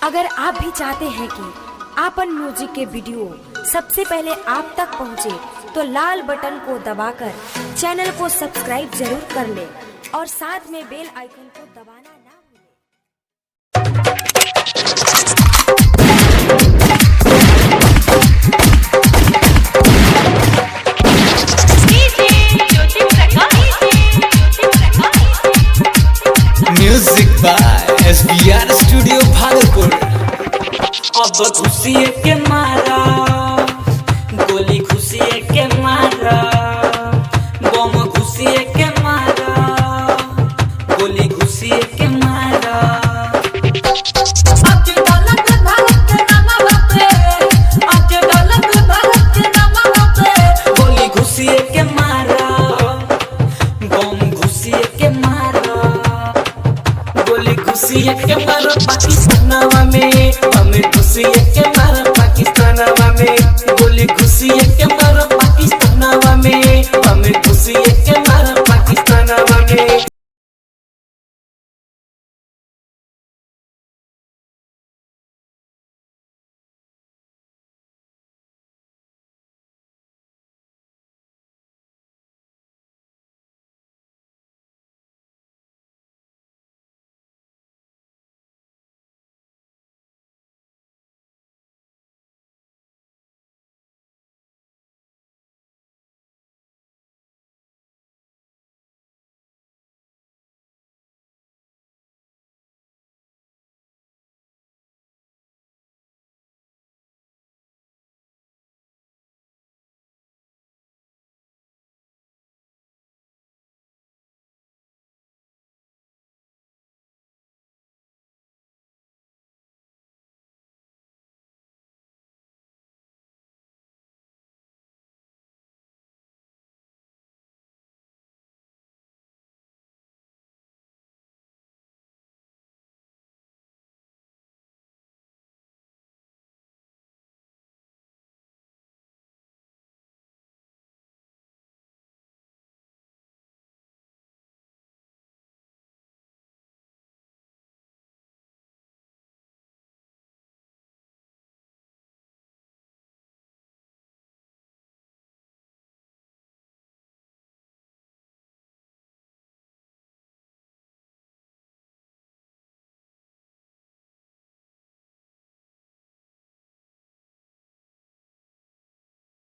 अगर आप भी चाहते हैं कि आपन म्यूजिक के वीडियो सबसे पहले आप तक पहुंचे, तो लाल बटन को दबाकर चैनल को सब्सक्राइब जरूर कर ले और साथ में बेल आइकन को दबाना ना भूलें। Music by SBR studio Bhagalpur. अब खुशिये के मारा गोली, खुशिये के मारा बम, खुशिये के मारा गोली, खुशिये के मारा। आज डालत भारत के नाम पे, आज डालत भारत के नाम पे, गोली खुशिये के मारा बम, खुशिये के मारा गोली, खुशिये के मारा पाकिस्तानवा में, हमें खुशिये के मारा पाकिस्तानवा में, गोली खुशिये के मारा पाकिस्तानवा में, हमें खुशिये